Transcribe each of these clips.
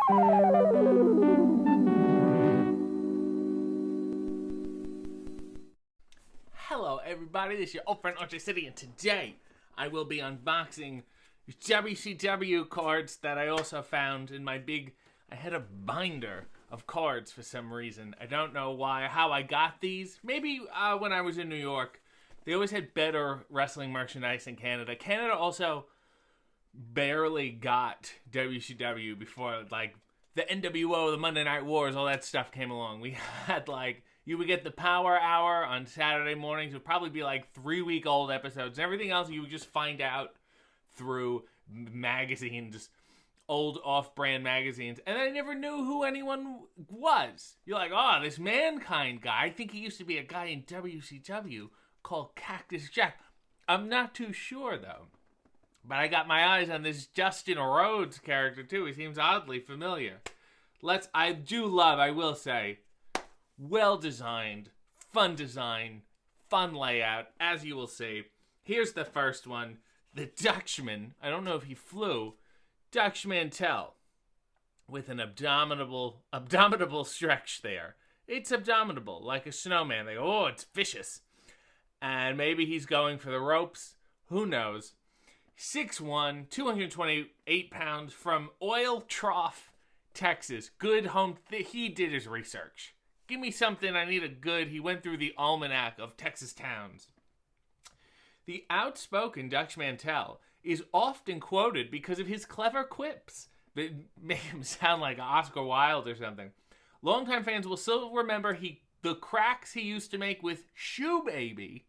Hello everybody, this is your old friend RJ City, and today I will be unboxing WCW cards that I also found in my I had a binder of cards for some reason. I don't know how I got these. Maybe when I was in New York, they always had better wrestling merchandise in Canada. Canada also barely got WCW before, like, the NWO, the Monday Night Wars, all that stuff came along. We had, like, you would get the Power Hour on Saturday mornings. It would probably be like 3-week-old episodes. And everything else you would just find out through magazines, old off-brand magazines. And I never knew who anyone was. You're like, oh, this Mankind guy. I think he used to be a guy in WCW called Cactus Jack. I'm not too sure, though. But I got my eyes on this Justin Rhodes character, too. He seems oddly familiar. I will say, well-designed, fun design, fun layout, as you will see. Here's the first one, the Dutchman. I don't know if he flew. Dutchman with an abdominable stretch there. It's abdominable, like a snowman. They go, oh, it's vicious. And maybe he's going for the ropes. Who knows? 6'1", 228 pounds, from Oil Trough, Texas. Good home. He did his research. Give me something, I need a good. He went through the almanac of Texas towns. The outspoken Dutch Mantel is often quoted because of his clever quips that make him sound like Oscar Wilde or something. Longtime fans will still remember the cracks he used to make with Shoe Baby,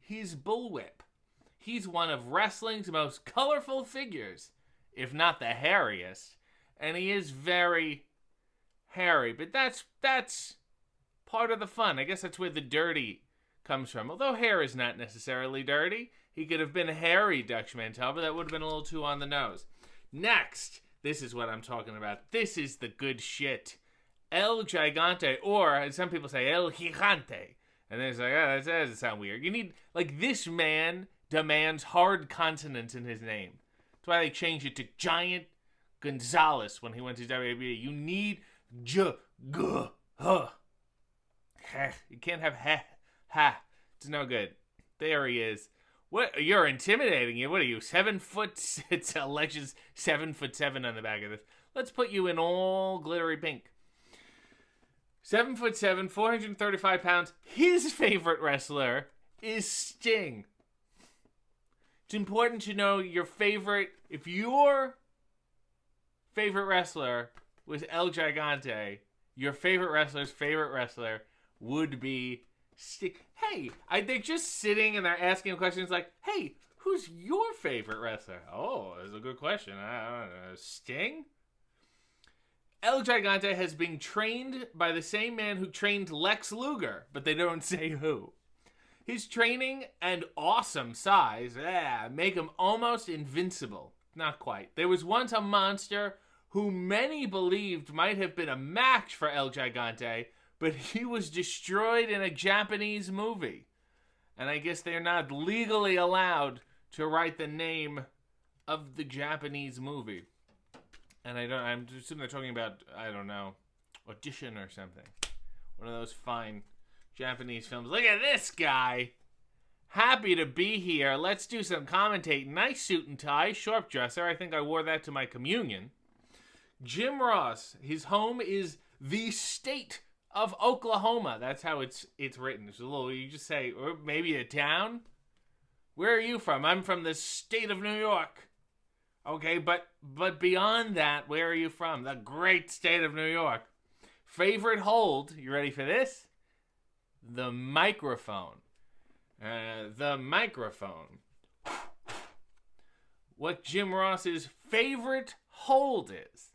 his bullwhip. He's one of wrestling's most colorful figures, if not the hairiest, and he is very hairy, but that's part of the fun. I guess that's where the dirty comes from. Although hair is not necessarily dirty. He could have been a hairy Dutch Mantel, but that would have been a little too on the nose. Next, this is what I'm talking about. This is the good shit. El Gigante, or as some people say, El Gigante. And then it's like, oh, that doesn't sound weird. You need, like, this man demands hard consonants in his name. That's why they changed it to Giant Gonzalez when he went to WWE. You need G-G-H. You can't have ha. It's no good. There he is. What? You're intimidating you. What are you, 7 foot? It's alleges 7'7" on the back of this. Let's put you in all glittery pink. 7'7", 435 pounds. His favorite wrestler is Sting. It's important to know your favorite. If your favorite wrestler was El Gigante, your favorite wrestler's favorite wrestler would be Sting. Hey, they're just sitting and they're asking questions like, hey, who's your favorite wrestler? Oh, that's a good question. I don't know. Sting? El Gigante has been trained by the same man who trained Lex Luger, but they don't say who. His training and awesome size make him almost invincible. Not quite. There was once a monster who many believed might have been a match for El Gigante, but he was destroyed in a Japanese movie. And I guess they're not legally allowed to write the name of the Japanese movie. And I'm assuming they're talking about, I don't know, Audition or something. One of those fine Japanese films. Look at this guy. Happy to be here. Let's do some commentating. Nice suit and tie, sharp dresser. I think I wore that to my communion. Jim Ross. His home is the state of Oklahoma. That's how it's written. It's a little, you just say, or maybe a town. Where are you from? I'm from the state of New York. Okay, but beyond that, where are you from? The great state of New York. Favorite hold. You ready for this? The microphone. The microphone. What Jim Ross's favorite hold is.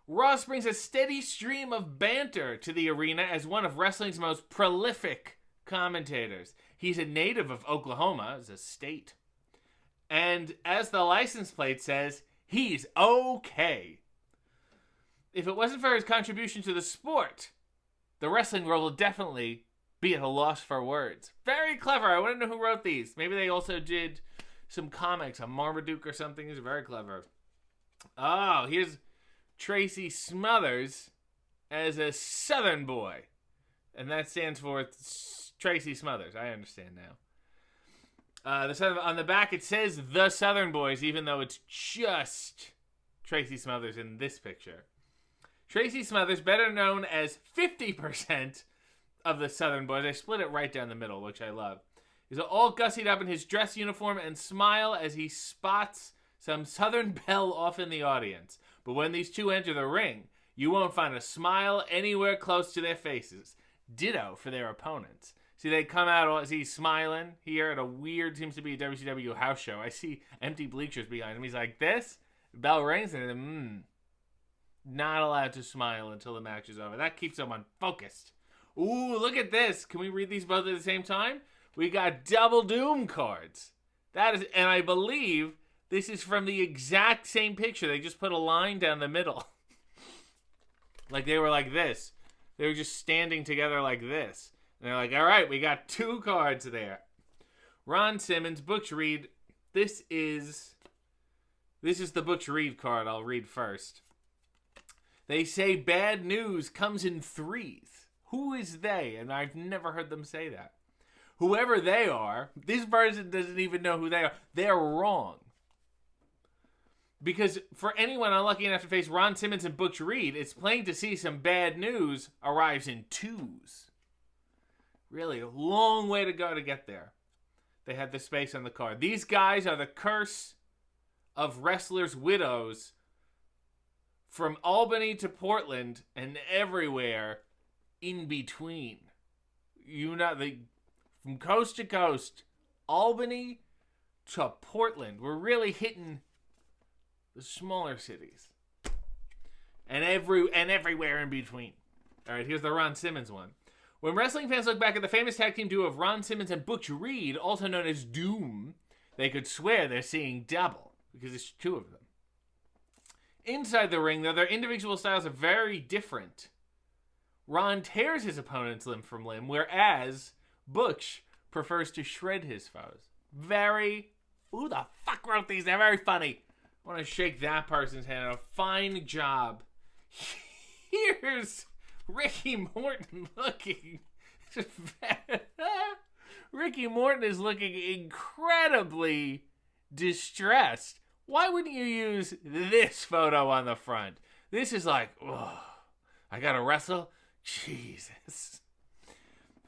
Ross brings a steady stream of banter to the arena as one of wrestling's most prolific commentators. He's a native of Oklahoma as a state. And as the license plate says, he's okay. If it wasn't for his contribution to the sport, the wrestling world will definitely be at a loss for words. Very clever. I want to know who wrote these. Maybe they also did some comics on Marmaduke or something. He's very clever. Oh, here's Tracy Smothers as a Southern boy. And that stands for Tracy Smothers. I understand now. On the back, it says The Southern Boys, even though it's just Tracy Smothers in this picture. Tracy Smothers, better known as 50% of the Southern Boys. I split it right down the middle, which I love. He's all gussied up in his dress uniform and smile as he spots some Southern belle off in the audience. But when these two enter the ring, you won't find a smile anywhere close to their faces. Ditto for their opponents. See, they come out as he's smiling here at a weird, seems to be a WCW house show. I see empty bleachers behind him. He's like this. Bell rings and then, not allowed to smile until the match is over. That keeps him unfocused. Ooh, look at this. Can we read these both at the same time? We got Double Doom cards. That is, and I believe this is from the exact same picture. They just put a line down the middle. Like they were like this. They were just standing together like this. And they're like, all right, we got 2 cards there. Ron Simmons, Butch Reed. This is the Butch Reed card I'll read first. They say bad news comes in 3s. Who is they? And I've never heard them say that. Whoever they are, this person doesn't even know who they are. They're wrong. Because for anyone unlucky enough to face Ron Simmons and Butch Reed, it's plain to see some bad news arrives in 2s. Really, a long way to go to get there. They had the space on the card. These guys are the curse of wrestlers' widows from Albany to Portland and everywhere in between. You know, from coast to coast, Albany to Portland. We're really hitting the smaller cities. And everywhere in between. All right, here's the Ron Simmons one. When wrestling fans look back at the famous tag team duo of Ron Simmons and Butch Reed, also known as Doom, they could swear they're seeing double, because it's 2 of them. Inside the ring, though, their individual styles are very different. Ron tears his opponent's limb from limb, whereas Butch prefers to shred his foes. Who the fuck wrote these? They're very funny. I want to shake that person's hand. A fine job. Here's Ricky Morton looking. Ricky Morton is looking incredibly distressed. Why wouldn't you use this photo on the front? This is like, oh, I gotta wrestle? Jesus.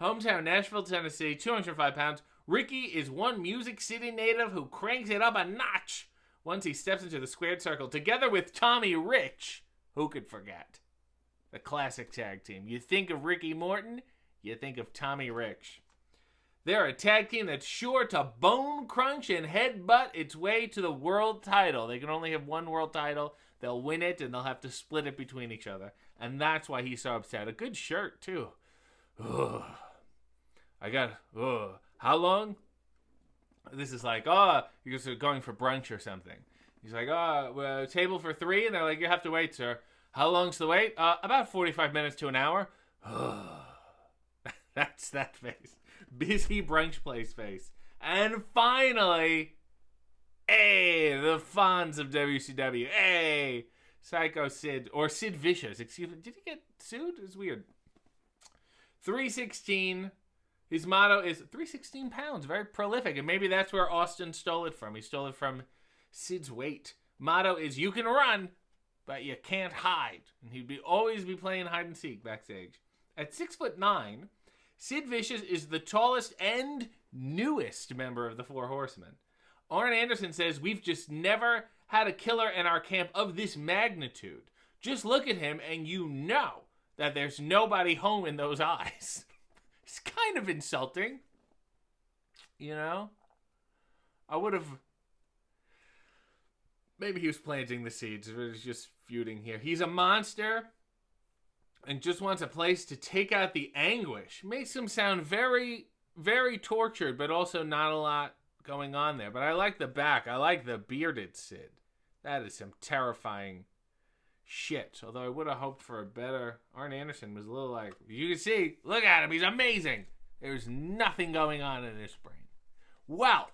Hometown, Nashville, Tennessee, 205 pounds. Ricky is one Music City native who cranks it up a notch once he steps into the squared circle, together with Tommy Rich. Who could forget? The classic tag team. You think of Ricky Morton, you think of Tommy Rich. They're a tag team that's sure to bone crunch and headbutt its way to the world title. They can only have one world title. They'll win it, and they'll have to split it between each other. And that's why he's so upset. A good shirt, too. Ugh. How long? This is like, you're going for brunch or something. He's like, table for 3? And they're like, you have to wait, sir. How long's the wait? About 45 minutes to an hour. That's that face. Busy brunch place face. And finally, the Fonz of WCW. Psycho Sid, or Sid Vicious. Excuse me, did he get sued? It's weird. 316. His motto is 316 pounds. Very prolific. And maybe that's where Austin stole it from. He stole it from Sid's weight. Motto is, you can run, but you can't hide. And he'd always be playing hide and seek backstage. At 6'9", Sid Vicious is the tallest and newest member of the Four Horsemen. Arn Anderson says, we've just never had a killer in our camp of this magnitude. Just look at him and you know that there's nobody home in those eyes. It's kind of insulting. You know? I would have... Maybe he was planting the seeds. It was just feuding here. He's a monster and just wants a place to take out the anguish. Makes him sound very, very tortured, but also not a lot going on there. But I like the back. I like the bearded Sid. That is some terrifying shit. Although I would have hoped for a better... Arn Anderson was a little like, you can see, look at him, he's amazing. There's nothing going on in his brain. Well,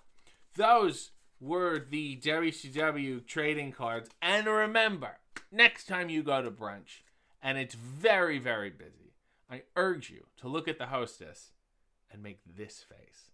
those were the WCW trading cards. And remember, next time you go to brunch and it's very, very busy, I urge you to look at the hostess and make this face.